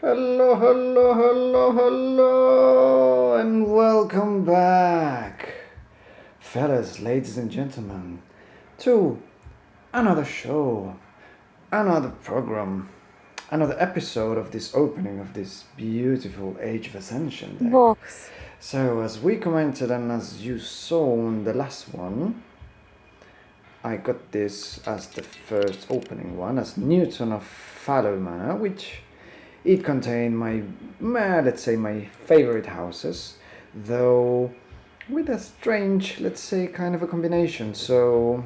Hello, and welcome back, fellas, ladies and gentlemen, to another show, another program, another episode of this opening of this beautiful Age of Ascension deck. Box. So, as we commented and as you saw in the last one, I got this as the first opening one, as Newton of Fallow Manor, which it contained let's say my favorite houses, though with a strange, let's say, kind of a combination. So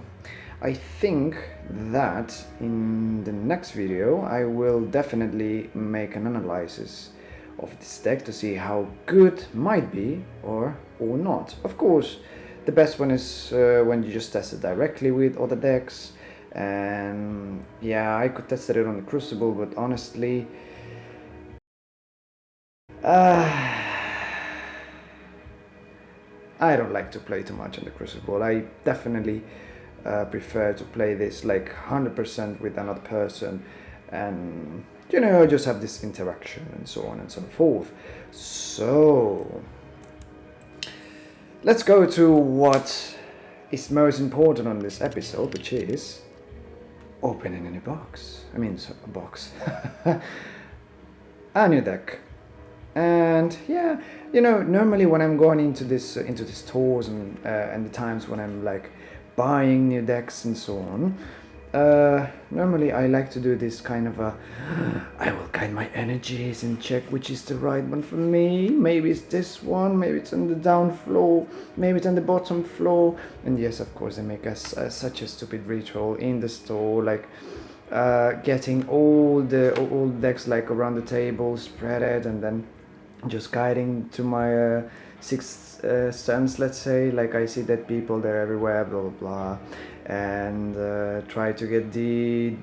I think that in the next video I will definitely make an analysis of this deck to see how good might be or not. Of course, the best one is when you just test it directly with other decks, and yeah, I could test it on the Crucible, but honestly, I don't like to play too much on the Crucible. I definitely prefer to play this like 100% with another person, and just have this interaction and so on and so forth. So let's go to what is most important on this episode, which is opening a new box. a box. A new deck. And yeah, normally when I'm going into this tours and the times when I'm like buying new decks and so on, normally I like to do this kind of I will guide my energies and check which is the right one for me. Maybe it's this one, maybe it's on the down floor, maybe it's on the bottom floor. And yes, of course, they make us such a stupid ritual in the store, like getting all the decks like around the table, spread it, and then just guiding to my sixth sense, let's say. Like, I see that people, they're everywhere, blah blah blah, and try to get the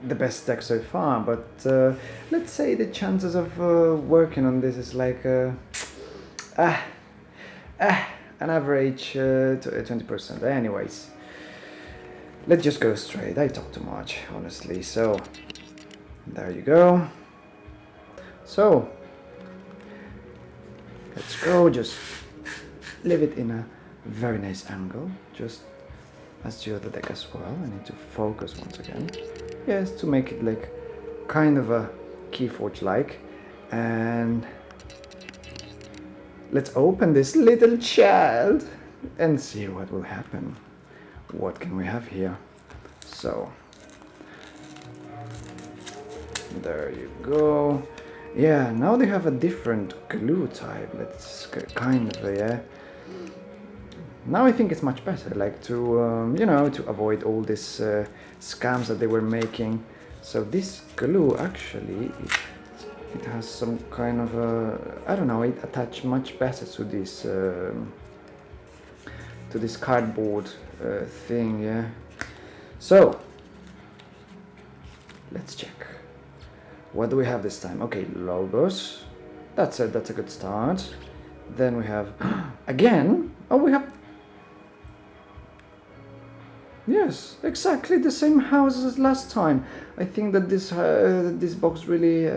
best deck so far. But let's say the chances of working on this is like an average 20%. Anyways, let's just go straight. I talk too much, honestly. So there you go. So let's go, just leave it in a very nice angle, just as the other deck as well. I need to focus once again. Yes, to make it like kind of a Keyforge like. And let's open this little child and see what will happen. What can we have here? So there you go. Yeah, now they have a different glue type. Let's kind of, yeah. Now I think it's much better, like to, to avoid all this scams that they were making. So this glue actually, it has some kind of, I don't know, it attached much better to this cardboard thing, yeah. So let's check. What do we have this time? Okay, logos. That's a good start. Then we have again. Oh, we have, yes, exactly the same houses as last time. I think that this box really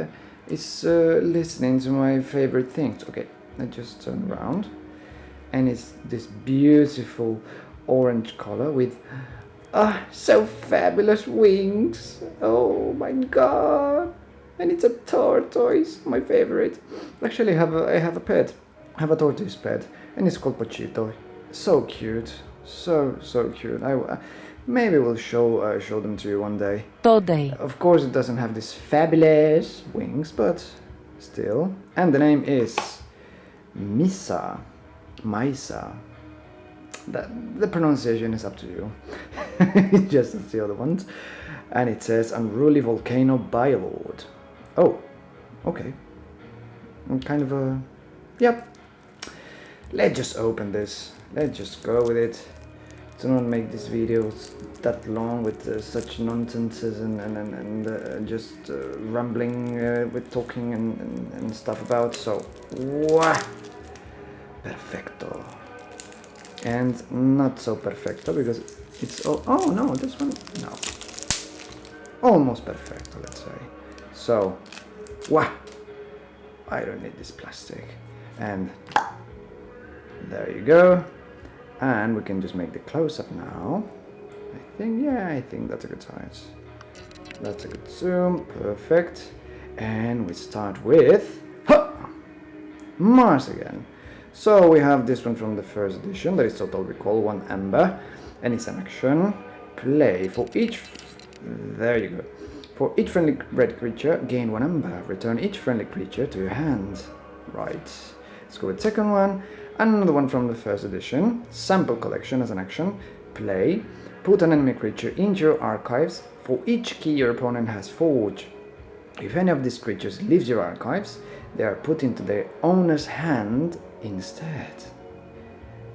is listening to my favorite things. Okay, I just turn around, and it's this beautiful orange color with so fabulous wings. Oh my god. And it's a tortoise, my favorite. Actually, I have a pet. I have a tortoise pet, and it's called Pochito. So cute, so cute. Maybe we'll show them to you one day. Today. Of course, it doesn't have these fabulous wings, but still. And the name is Misa. The pronunciation is up to you. Just as the other ones. And it says Unruly Volcano Bylord. Oh, okay. Kind of a, yep. Let's just open this. Let's just go with it. Do not make these videos that long with such nonsenses and just rambling with talking and stuff about. So, perfecto. And not so perfecto because it's oh no, this one, no. Almost perfecto, let's say. So Wow! I don't need this plastic. And there you go. And we can just make the close-up now. I think that's a good size. That's a good zoom. Perfect. And we start with Mars again. So we have this one from the first edition. That is Total Recall, 1 Ember. And it's an action. Play for each... There you go. For each friendly red creature, gain 1 Ember. Return each friendly creature to your hand. Right. Let's go with the second one. Another one from the first edition. Sample Collection as an action. Play. Put an enemy creature into your archives. For each key your opponent has forged. If any of these creatures leaves your archives, they are put into their owner's hand instead.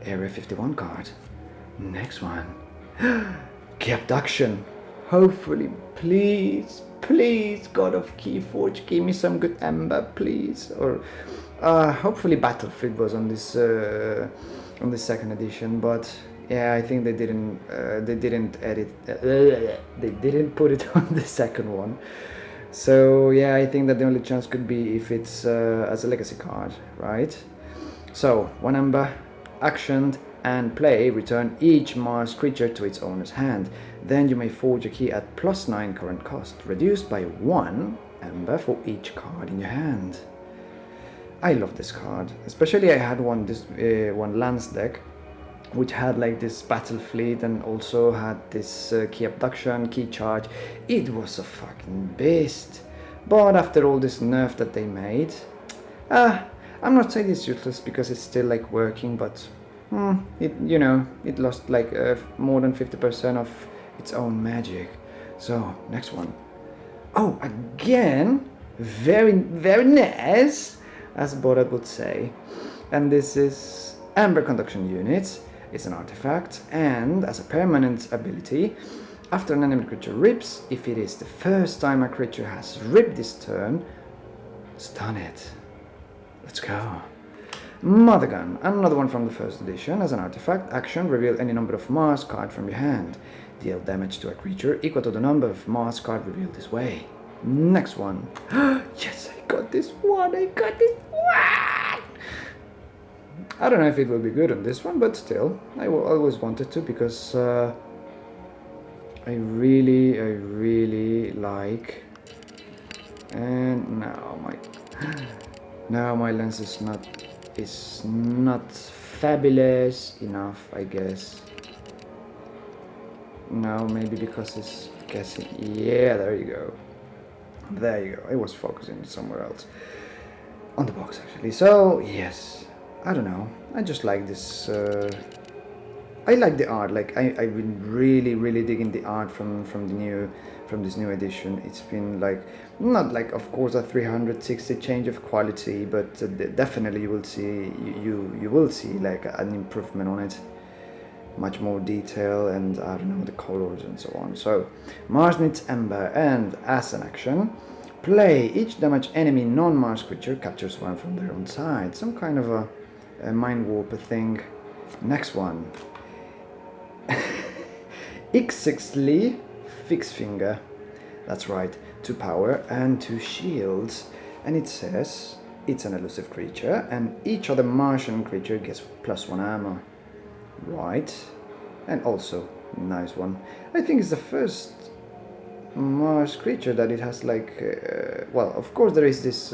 Area 51 card. Next one. Key Abduction. Hopefully, please, God of Keyforge, give me some good Ember, please. Or hopefully Battlefield was on this second edition, but yeah, I think they didn't put it on the second one. So yeah, I think that the only chance could be if it's as a legacy card, right? So 1 Ember, actioned, and play, return each Mars creature to its owner's hand. Then you may forge a key at +9 current cost, reduced by 1 Ember for each card in your hand. I love this card, especially I had one Lance deck, which had like this battle fleet and also had this key abduction, key charge. It was a fucking beast. But after all this nerf that they made, I'm not saying it's useless because it's still like working, but it lost like more than 50% of its own magic. So next one. Oh, again, very nice, as Borat would say. And this is Amber Conduction Units. It's an artifact, and as a permanent ability, after an enemy creature rips, if it is the first time a creature has ripped this turn, stun it. Let's go. Mother Gun, another one from the first edition. As an artifact, action, reveal any number of Mars cards from your hand. Deal damage to a creature equal to the number of Mars cards revealed this way. Next one. Yes, I got this one. I don't know if it will be good on this one, but still, I always wanted to because I really like. And now my lens is not fabulous enough, I guess. No, maybe because it's guessing. Yeah, there you go. I was focusing somewhere else on the box actually. So yes, I don't know. I just like this. I like the art. Like I've been really digging the art from this new edition. It's been like not like of course a 360 change of quality, but definitely you will see like an improvement on it. Much more detail and I don't know, the colors and so on. So Mars needs Ember, and as an action, play. Each damage enemy non-Mars creature captures one from their own side. Some kind of a mind warper thing. Next one. X6ly Fixed Finger. That's right, 2 power and 2 shields. And it says it's an elusive creature, and each other Martian creature gets +1 armor. Right, and also nice one. I think it's the first Mars creature that it has like well, of course there is this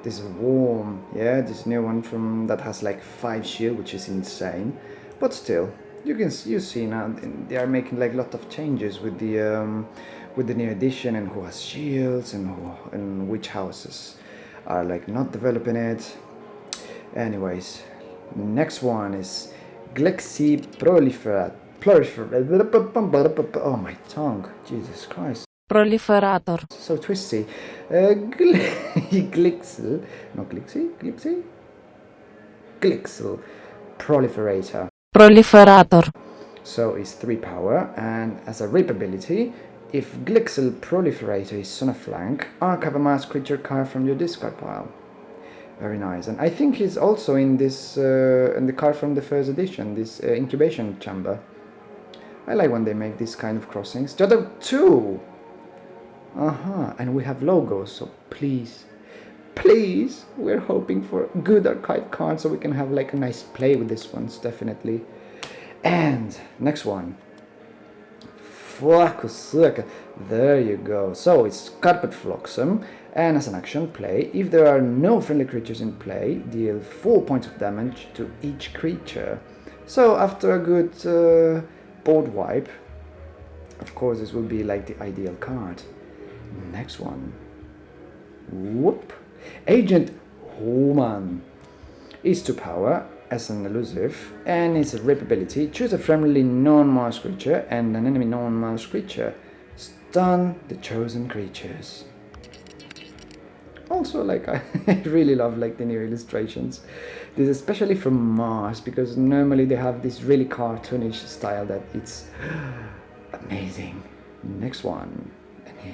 this worm, yeah, this new one from that has like 5 shield, which is insane. But still, you see now they are making like a lot of changes with the new edition, and who has shields and which houses are like not developing it. Anyways, next one is Glexy Proliferate. Oh, my tongue. Jesus Christ. Proliferator. So twisty. Glixel. Not Glixy? Glixy? Glixel Proliferator. Proliferator. So it's 3 power, and as a rip ability, if Glixel Proliferator is on a flank, archive a Mars creature card from your discard pile. Very nice. And I think he's also in this in the card from the first edition, this incubation chamber. I like when they make these kind of crossings. The other 2 And we have logos, so please, please, we're hoping for good archive cards so we can have like a nice play with these ones, definitely. And next one, Flacusuka. There you go. So it's Carpet Flotsam, and as an action, play. If there are no friendly creatures in play, deal 4 points of damage to each creature. So after a good board wipe, of course this will be like the ideal card. Next one. Whoop. Agent Human is 2 power as an elusive, and it's a rip ability. Choose a friendly non-mouse creature and an enemy non-mouse creature. Stun the chosen creatures. Also, like, I really love like the new illustrations. This is especially from Mars, because normally they have this really cartoonish style that it's amazing. Next one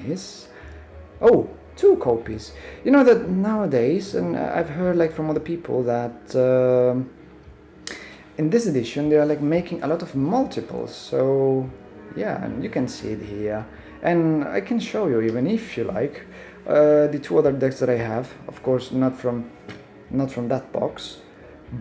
is, oh, 2 copies. You know that nowadays, and I've heard like from other people that in this edition they are like making a lot of multiples. So yeah, and you can see it here, and I can show you even if you like the 2 other decks that I have. Of course, not from that box,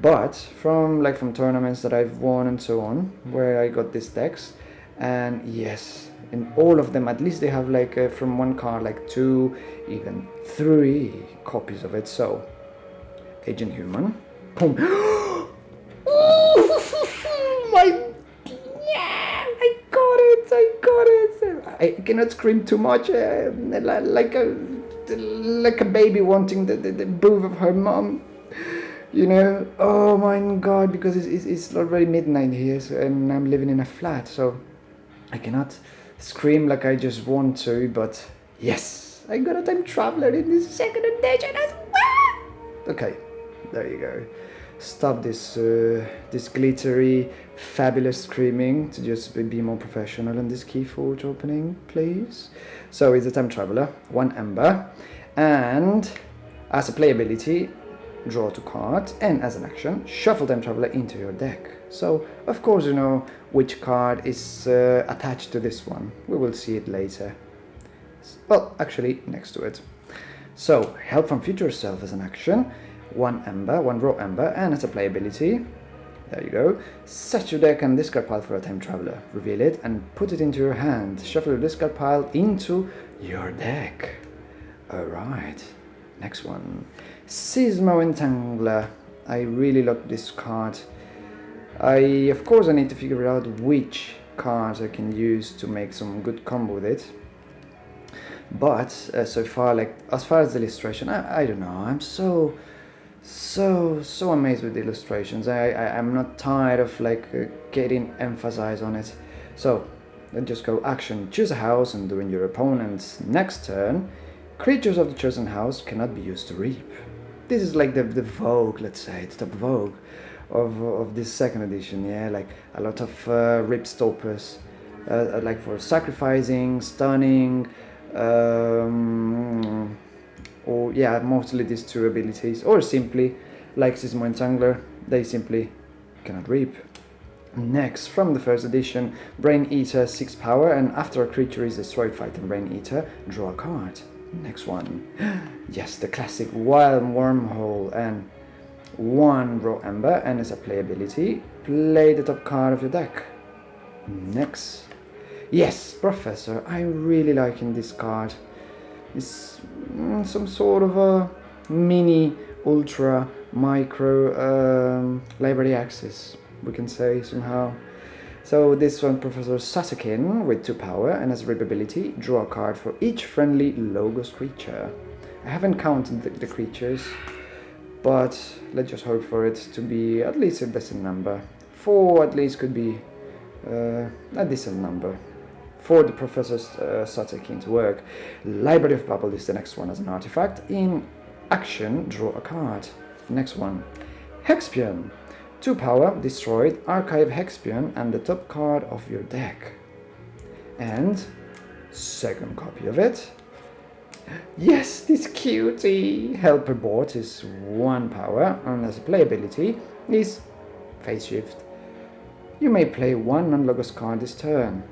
but from tournaments that I've won and so on, where I got these decks. And yes, in all of them, at least they have like from one card like 2, even 3 copies of it. So Agent Human, boom. I cannot scream too much, like a baby wanting the boob of her mom, you know. Oh my god, because it's already midnight here, so, and I'm living in a flat, so I cannot scream like I just want to. But yes, I got a time traveler in this second edition as well. Okay, there you go. Stop this this glittery, fabulous screaming to just be more professional in this Keyforge opening, please. So it's a time traveler, 1 ember, and as a playability, draw 2 cards, and as an action, shuffle time traveler into your deck. So of course you know which card is attached to this one. We will see it later. Well, actually next to it. So help from future self as an action. 1 ember, 1 raw ember, and as a playability, there you go, set your deck and discard pile for a time traveler. Reveal it and put it into your hand. Shuffle your discard pile into your deck. Alright, next one. Seismo Entangler. I really love this card. Of course I need to figure out which cards I can use to make some good combo with it. But so far, like as far as the illustration, I don't know, I'm so amazed with the illustrations. I'm not tired of like getting emphasized on it. So let's just go action. Choose a house, and during your opponent's next turn, creatures of the chosen house cannot be used to reap. This is like the vogue, let's say, it's the vogue of this second edition. Yeah, like a lot of rip stoppers, like for sacrificing, stunning, or yeah, mostly these 2 abilities, or simply like Seismo Entangler, they simply cannot reap. Next, from the first edition, Brain Eater, 6 power, and after a creature is destroyed fighting Brain Eater, draw a card. Next one, yes, the classic Wild Wormhole, and 1 raw ember, and as a playability, play the top card of your deck. Next, yes, Professor. I'm really liking this card. It's some sort of a mini, ultra, micro library access, we can say somehow. So this one, Professor Sasakin with 2 power, and as rip ability, draw a card for each friendly Logos creature. I haven't counted the creatures, but let's just hope for it to be at least a decent number. 4 at least could be a decent number for the Professor Sasakin to work. Library of Babel is the next one as an artifact. In action, draw a card. Next one, Hexpion. 2 power, destroyed, archive Hexpion and the top card of your deck. And second copy of it. Yes, this cutie! Helper Bot is 1 power, and as a playability is Phase Shift. You may play 1 non-Logos card this turn.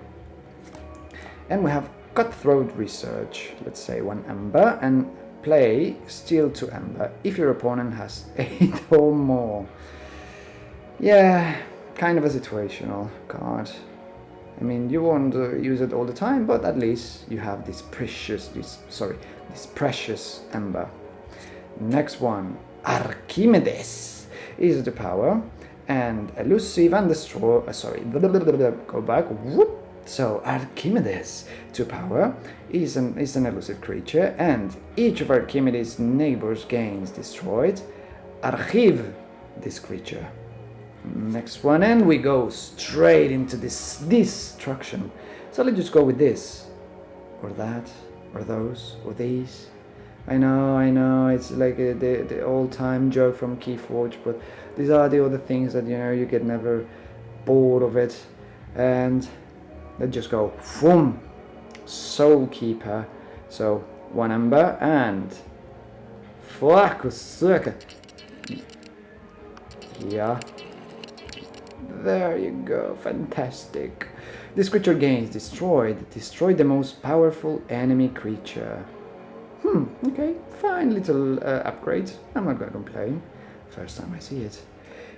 And we have cutthroat research, let's say 1 ember, and play steal 2 ember if your opponent has 8 or more. Yeah, kind of a situational card. I mean, you won't use it all the time, but at least you have this precious ember. Next one, Archimedes is the power, and elusive and destroy. Go back. Whoop. So Archimedes, 2 power, is an elusive creature, and each of Archimedes' neighbors gains destroyed. Archive this creature. Next one, and we go straight into this destruction. So let's just go with this, or that, or those, or these. I know, it's like the old-time joke from Keyforge, but these are the other things that, you know, you get never bored of it. And let's just go, boom, Soul Keeper. So 1 ember and yeah. There you go, fantastic. This creature gains destroyed. Destroy the most powerful enemy creature. Okay, fine little upgrade. I'm not gonna complain. First time I see it.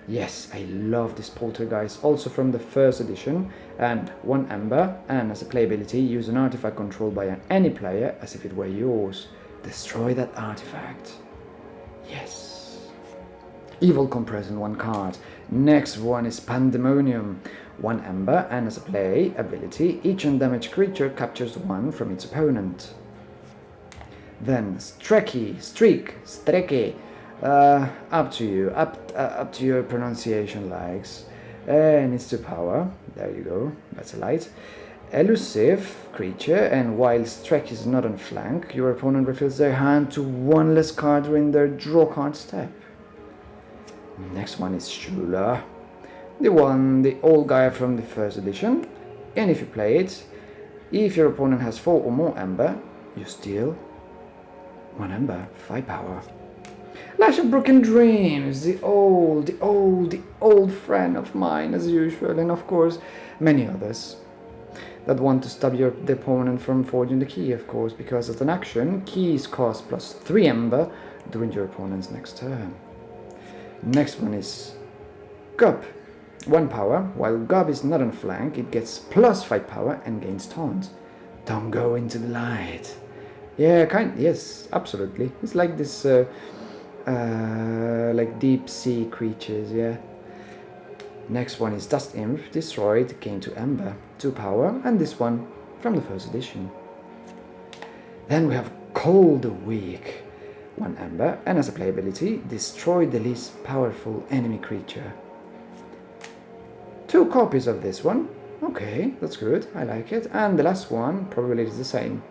Yes, I love this poltergeist, also from the first edition. And 1 ember, and as a playability, use an artifact controlled by any player as if it were yours. Destroy that artifact. Yes. Evil compress in 1 card. Next one is Pandemonium. 1 ember, and as a play ability, each undamaged creature captures 1 from its opponent. Then Streaky, up to you, up to your pronunciation likes. And it's 2 power. There you go. That's a light. Elusive creature, and while Streak is not on flank, your opponent refills their hand to 1 less card during their draw card step. Next one is Shula, the old guy from the first edition, and if you play it, if your opponent has 4 or more ember, you steal 1 ember, 5 power. Lash of Broken Dreams, the old friend of mine as usual, and of course many others that want to stop the opponent from forging the key, of course, because as an action, keys cost plus 3 ember during your opponent's next turn. Next one is Gob, 1 power. While Gob is not on flank, it gets plus 5 power and gains taunt. Don't go into the light. Yeah, yes, absolutely. It's like this, like deep sea creatures, yeah. Next one is Dust Imp, destroyed, gain 2 ember, 2 power, and this one from the first edition. Then we have Cold Weak. 1 ember, and as a playability, destroy the least powerful enemy creature. 2 copies of this one. Okay, that's good, I like it. And the last one probably is the same.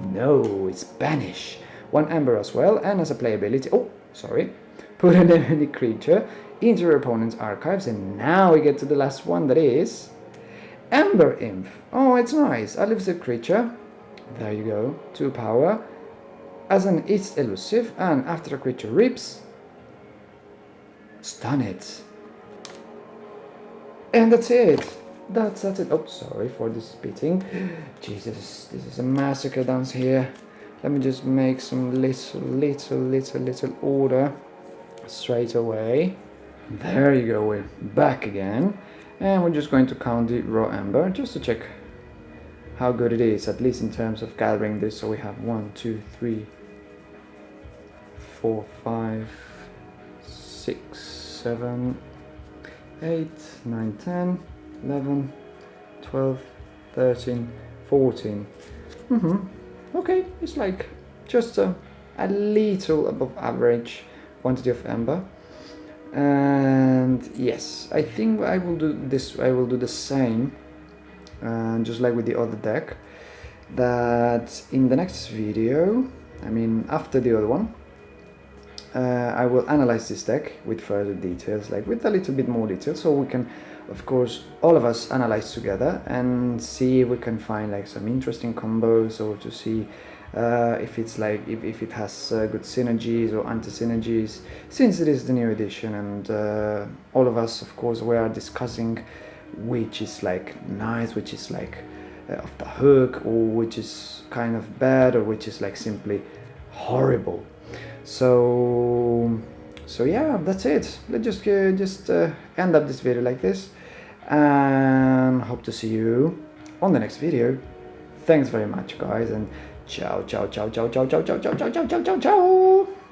No, it's Banish. 1 ember as well, and as a playability, put an enemy creature into your opponent's archives, and now we get to the last one, that is Ember Imp. Oh, it's nice. Elusive creature. There you go, 2 power. It's elusive, and after a creature rips, stun it. And that's it. That's it. Oh, sorry for the spitting. Jesus, this is a massacre down here. Let me just make some little order straight away. There you go, we're back again. And we're just going to count the raw ember just to check how good it is, at least in terms of gathering this. So we have 1, 2, 3, 4, 5, 6, 7, 8, 9, 10, 11, 12, 13, 14. Okay, it's like just a little above average quantity of ember. And yes, I think I will do this. I will do the same, just like with the other deck. That in the next video, I mean after the other one, I will analyze this deck with further details, like with a little bit more detail, so we can, of course, all of us analyze together and see if we can find like some interesting combos, or to see if it's like if it has good synergies or anti-synergies, since it is the new edition, and all of us, of course, we are discussing which is like nice, which is like of the hook, or which is kind of bad, or which is like simply horrible. So yeah, that's it. Let's just end up this video like this, and hope to see you on the next video. Thanks very much, guys, and ciao ciao ciao ciao ciao ciao ciao ciao ciao ciao ciao ciao ciao.